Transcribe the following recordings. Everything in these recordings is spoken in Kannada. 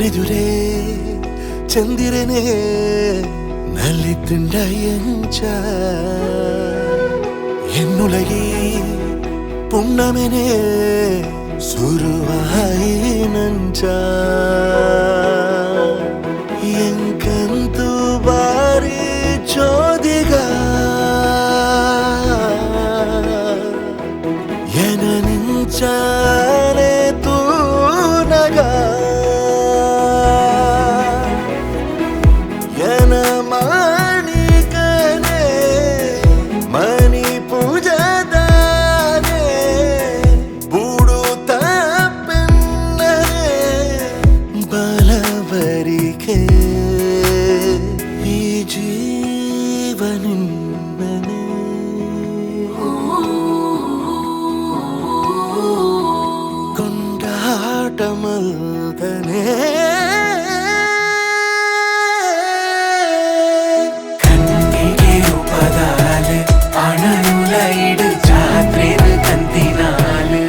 എന്നെതിരെ ചന്ദ്രനെ നല്ലിത്തുണ്ടായഞ്ച എന്നുലകി പുണ്ണമനെ സുരുവായി നഞ്ച ಎಂಕಂತು ಬಾರಿ ಚೋದಿಗ ಎನ ನಿಂಚಾನೆ ತೂನಗ ಎನ ಮಾಣಿಕನೆ ಮನಿ ಪೂಜದಾನೆ ಬೂಡು ತಪ್ಪೆನ್ನರೆ ಬಲವರಿಕೆ ಈ ಜೀವನಿನ್ನನೆ ಕೊಂಡಾಟಮಲ್ದನೆ ಕಣ್ಣಿಗೆ ರೂಪದಾಲೆ ಅಣನುಲೈಡು ಜಾತ್ರೆನು ಕಂತಿನಾಲು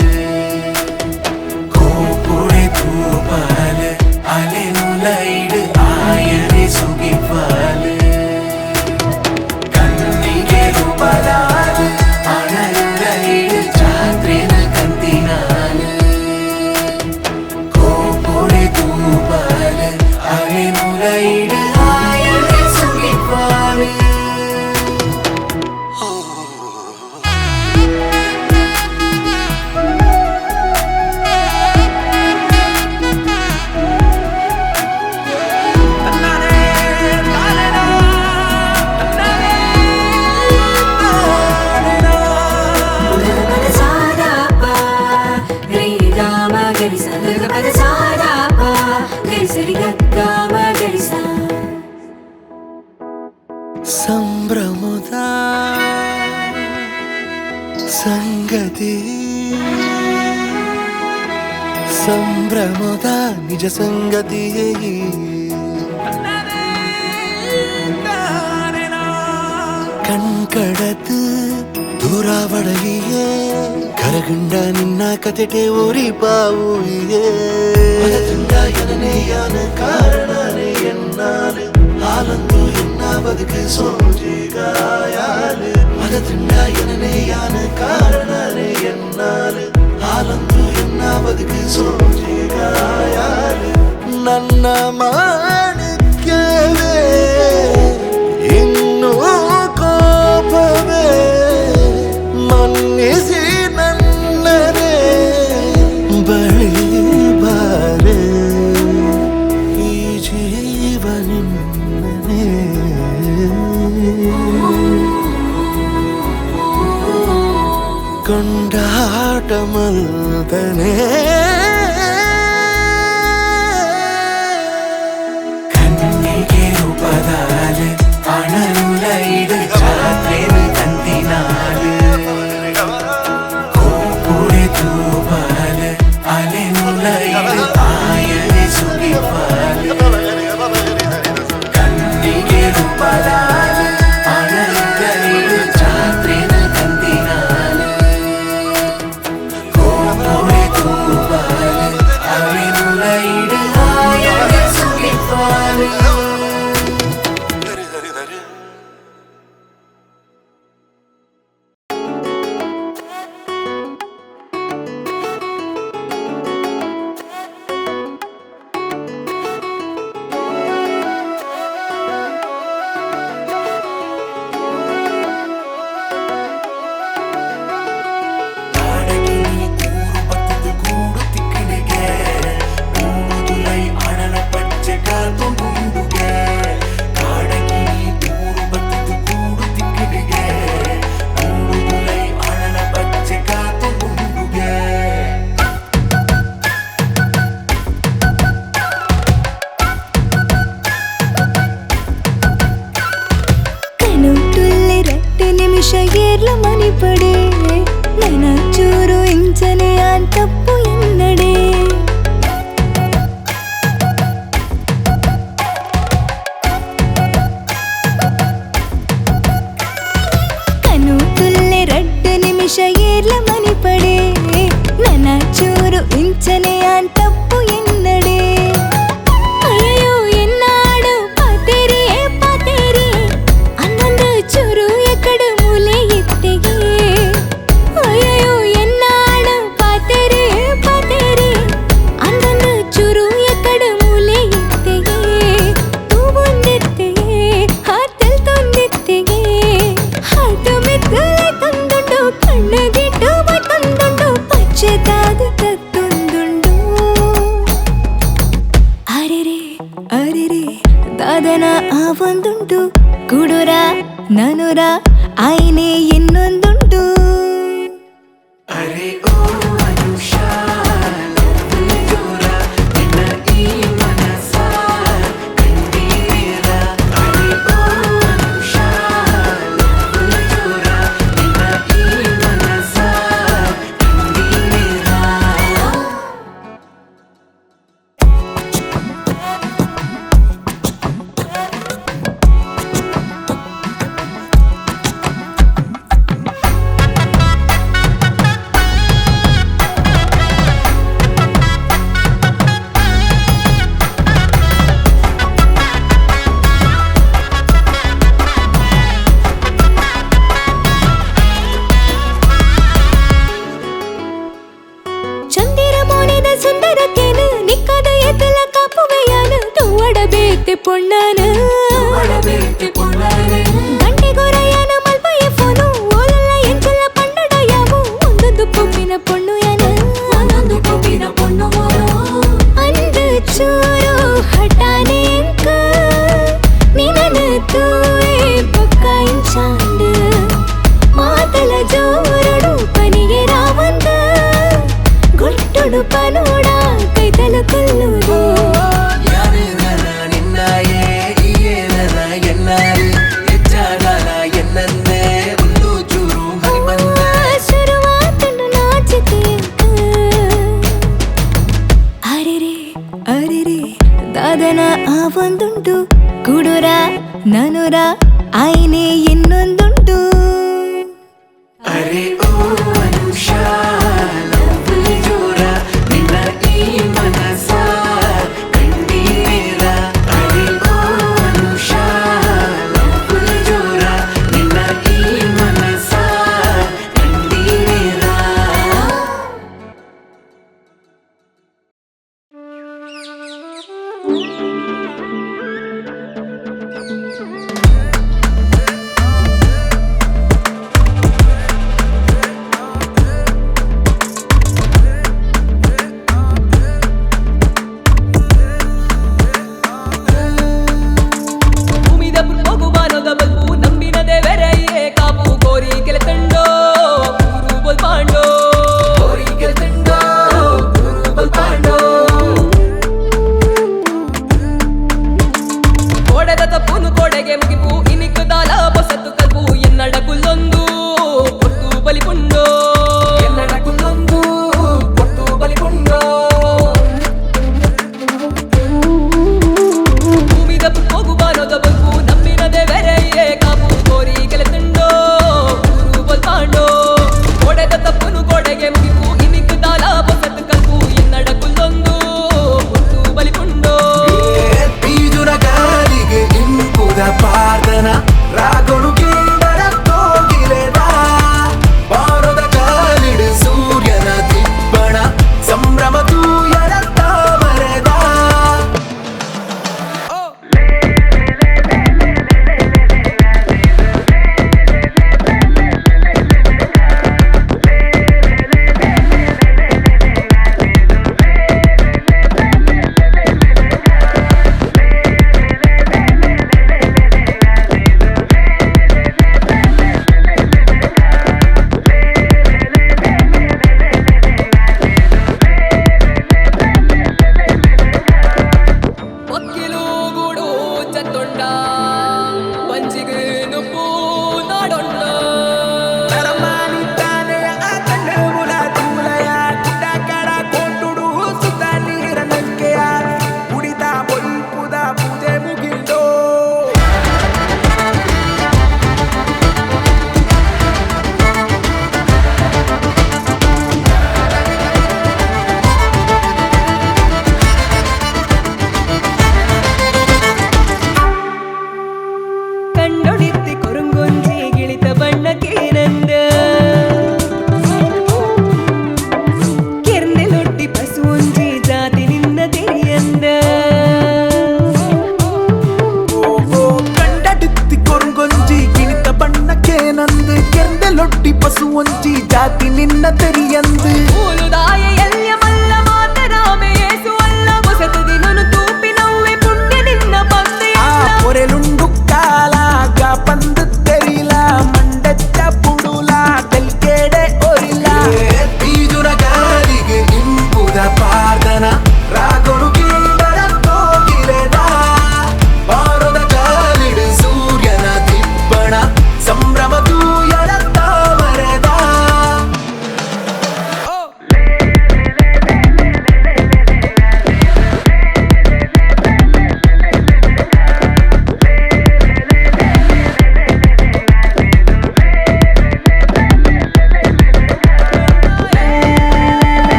ಕೋಪುಳೆ ತೂಪಾಲು ಅಲೆನುಲೈಡು ಆಯನೆ ಸುಗಿಪಾಲು ಕಣ್ಣಿಗೆ ರೂಪದಾಲೆ ಅಣನುಲೈಡು ಜಾತ್ರೆನು ಕಂತಿನಾಲು ಕೋಪುಳೆ ತೂಪಾಲು ಅಲೆನುಲೈಡು ಆಯನೆ ಸುಗಿಪಾಲು ಸಂಭ್ರಮದ ಸಂಗತಿ ಸಂಭ್ರಮದ ನಿಜ ಸಂಗತಿಯೇ ಕಣ್ಕಡದು ದೂರಾವಡಗಿಯೇ ಕರಗಂಡ ನಿನ್ನ ಕತೆಟೆ ഊരിപ്പാവുകയേ എനനെയാണ് കാരണനെ എന്നാല് ആലന്തു എന്നാവതുക്ക് സോജികായാല് മതത്തിണ്ട എനനെയാണ് കാരണനെ എന്നാല് ആലന്തു എന്നാവതുക്ക് സോജികായാല് ನನ್ನ ಮಾಣಿಕ್ಯವೇ ಇನ್ನೂ ಕೋಪವೇ ಮನ್ನಿಸಿ ನನ್ನರೆ ಬಳಿ ಬಾರೆ ಈ ಜೀವನಿನ್ನನೆ ಕೊಂಡಾಟಮಲ್ದನೆ ಕಣ್ಣಿಗೆ ರೂಪದಾಲೆ ಅಣನುಲೈಡು ಜಾತ್ರೆನು ಕಂತಿನಾಲು ಕೋಪುಳೆ ತೂಪಾಲು ಅಲೆನುಲೈಡು ಆಯನೆ ಸುಗಿಪಾಲು ಕಣ್ಣಿಗೆ ರೂಪದಾಲೆ ಅಣನುಲೈಡು ಜಾತ್ರೆನು ಕಂತಿನಾಲು ಕೋಪುಳೆ ತೂಪಾಲು ಅಲೆನುಲೈಡು ಆಯನೆ ಸುಗಿಪಾಲು ಶಗೇರ್ಲ ಮನಿ ಪಡೆ ನನ್ನ ಚೂರು ಇಂಚನೆ ಆನ್ ತಪ್ಪು ಎನ್ನಡೆ ಕನು ತುಲ್ಲೆ 2 ನಿಮಿಷ ಏರ್ಲ ಮನಿ ಪಡೆ ನನ್ನ ಚೂರು ಇಂಚನೆ ಆನ್ ತಪ್ಪು ಎನ್ನಡೆ ಸಾಧನ ಆ ಒಂದುಂಟು ಕುಡುರ ನನುರ ಆಯ್ನೆ ಇನ್ನೊಂದುಂಟು ಅರೆ ಓ ಮನುಷ್ಯ ಲವ್ಲಿ ಜೋರ ನಿನ್ನ ಈ ಮನಸ ಕಂಡೀರ ಅರೆ ಓ ಮನುಷ್ಯ ಲವ್ಲಿ ಜೋರ ನಿನ್ನ ಈ ಮನಸ ಕಂಡೀರ ಚಂದಿರ ಮೋನೆದ ಸುಂದರಕ್ಕೇನು ನಿಕ್ಕದ ಎತ್ತಲ ಕಾಪುವೆಯಾನು ತುವಡಬೇತೆ ಪೊಣ್ಣಾನು ಮಾಡಬೇಕೆ ಪುನರೆ ಗಂಟೆ ಗೊರೆಯಾನ ಮಲ್ಪಯ ಫೋನು ಓಲಲ್ಲ ಎಂಚಲ್ಲ ಪಣ್ಣಡ ಯಾವು ಒಂದೊಂದು ಕೊಪ್ಪಿನ ಪೊಣ್ಣು ಯಾನ ಒಂದೊಂದು ಕೊಬ್ಬಿನ ಪೊಣ್ಣು ಅಂದು ಚೂರು ಹಠಾನೆ ಅಂಕ ನಿನನು ತೂವೆ ಪಕ್ಕ ಇಂಚಾಂಡು ಮಾತಲ ಜೋರಡು ಪನಿಗೆ ರಾವಂದ ಗೊಟ್ಟುಡು ಪನೋಡ ಕೈತಲು ಕೊಲ್ಲುವುದು ಯಾರಿರನ ನಿನ್ನಾಯೇ ಈಯೇನನ ಎನ್ನಾರಿ ಹೆಚ್ಚಾಗಲ ಎನ್ನಂದೇ ಒಂದು ಚೂರು ಮರಿಬಂದ ಶುರುವಾತುಂಡು ನಾಚಿಕೆ ಅರೆರೆ ಅರೆರೆ ದಾದನ ಆ ಒಂದುಂಟು ಕುಡುರ ನನುರ ಆಯ್ನೆ ಇನ್ನೊಂದುಂಟು ಅರೆ ಓ ಮನುಷ್ಯ ಲವ್ಲಿ ಜೋರ ನಿನ್ನ ಈ ಮನಸ ಕಂಡೀರ ಅರೆ ಓ ಮನುಷ್ಯ ಲವ್ಲಿ ಜೋರ ನಿನ್ನ ಈ ಮನಸ ಕಂಡೀರ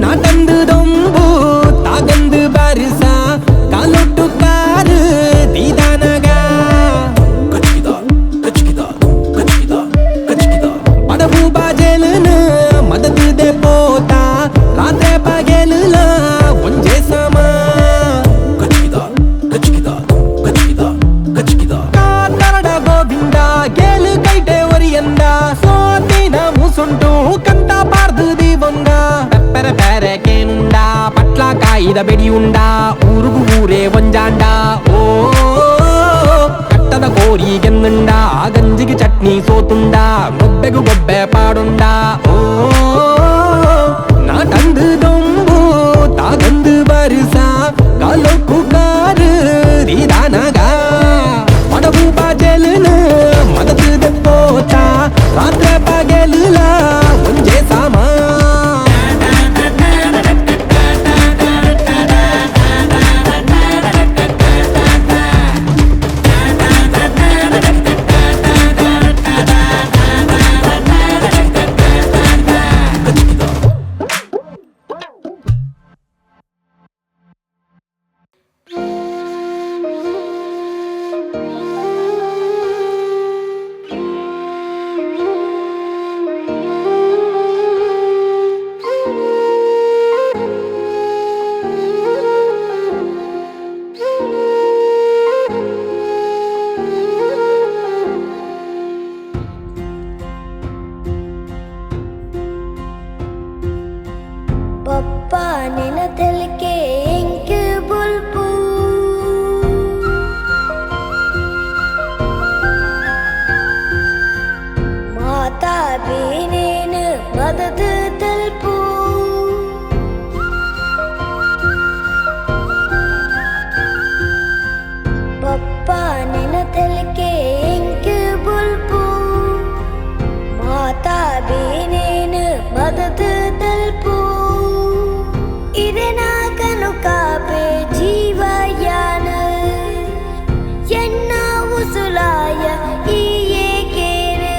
ನಾಟಂದು ದೊಂಬು ತಾಗಂದು ಬಾರಿಸ ಕಾಲೊಟ್ಟು ಕಾರು ದೀದಾನಗ ಪಡವು ಬಾಜೆಲನ ಮದದುದೆ ಪೋತ ರಾತ್ರೆ ಪಗೆಲುಲ ಒಂಜೆ ಸಮ ಕಾತರಡ ಗೋವಿಂದ ಗೇಲು ಕೈಟೆ ಒರಿಯಂದ ಸೋತಿನ ಮುಸುಂಟು ಕಂತ ಪಾರ್ದು ದಿವಂಗ ಪೆಪ್ಪರ ಪೆರಕೇನುಂಡ ಪಟ್ಲ ಕಾಯಿದ ಬೆಡಿಯುಂಡ ಊರುಗು ಊರೇ ಒಂಜಾಂಡ ಓ ಕಟ್ಟದ ಕೋರಿಗೆನ್ನುಂಡ ಗಂಜಿಗೆ ಚಟ್ನಿ ಸೋತುಂಡ ಗೊಬ್ಬೆಗು ಗೊಬ್ಬೆ ಪಾಡುಂಡ ಓ ನಾಟಂದು ದೊಂಬು ತಾಗಂದು ಬರಿಸ ಕಾಲೊಕ್ಕು ಕಾರು ರೀದಾನಗ ಪಡವು ಬಾಜೆಲನ ಮದದು ಪೋತ ರಾತ್ರೆ ಪಗೆಲುಲ ಒಂಜೆ ಸಾಮ ಪಪ್ಪ ನೆನದಲ್ಕೆ ಎಂಕ್ ಬುಲ್ಪು ಮಾತಾ ಬೇನೇನು ಮದದು ತಲ್ಪು ಪಪ್ಪ ನೆನದಲ್ಕೆ ಎಂಕ್ ಬುಲ್ಪು ಮಾತಾ ಬೇನೇನು ಮದದು ತಲ್ಪು ಇದೆನಾ ಕನುಕಾಪೆ ಜೀವಯಾನ ಎನ್ನ ಉಸುಲಾಯ ಈ ಏಕೇನೆ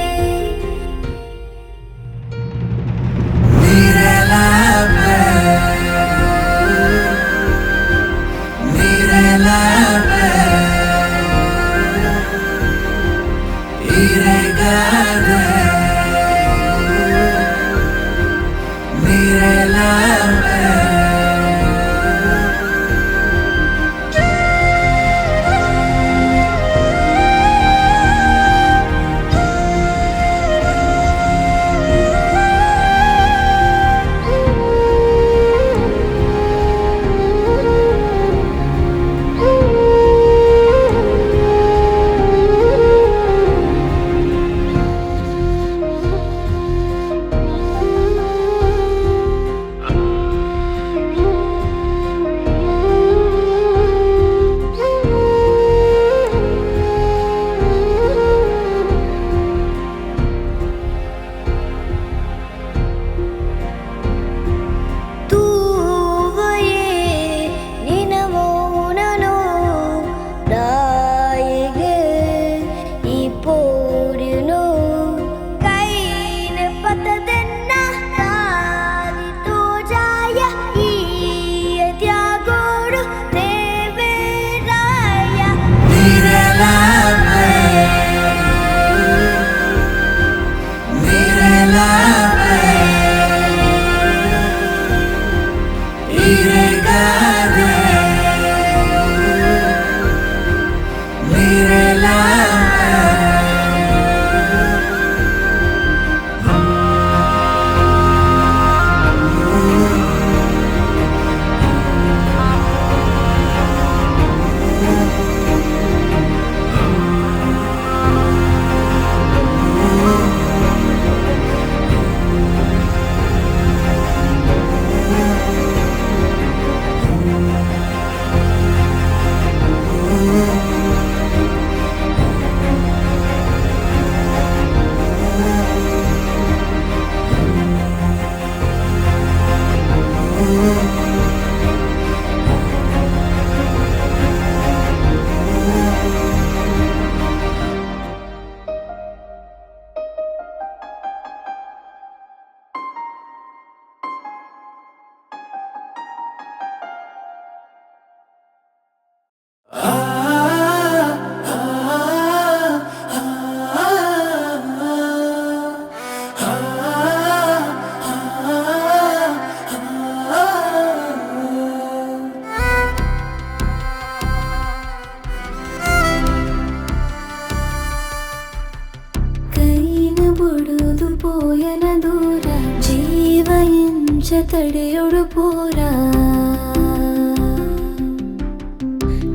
ತಡೆಯೊಡು ಪೂರ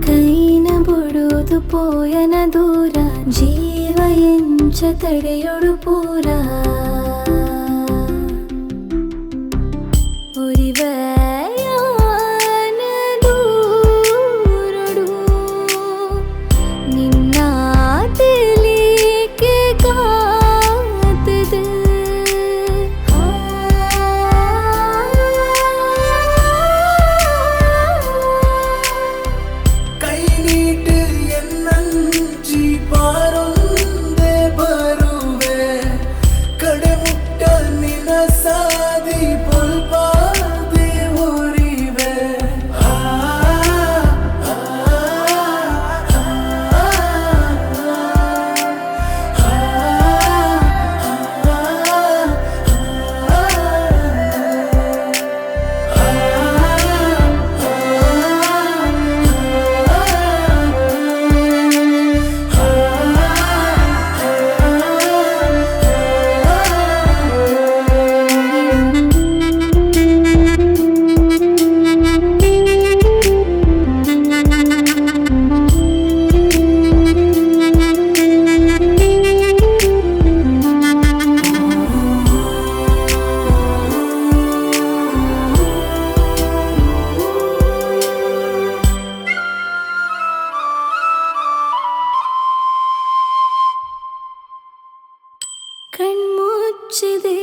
ಕೈನ ಬುಡುದು ಪೋಯನ ದೂರ ಜೀವ ಎಂಚ ತಡೆಯೊಡು ಪೂರ ഒരിവയാന ദൂരൊടു നിന്നാത്തിലേക്ക് കാത്തത് ಕೈ ನೀட்டு ಎನ್ನಂಚಿ ಪಾರೊಂದೆ ಬರುವೆ ಕಡೆ ಮುಟ್ಟ ನಿನ ಸಾದಿ ಪೊಲ್ಪಾದಿ ಊರಿವೆ ಕಣ್ಮುಚ್ಚಿದೆ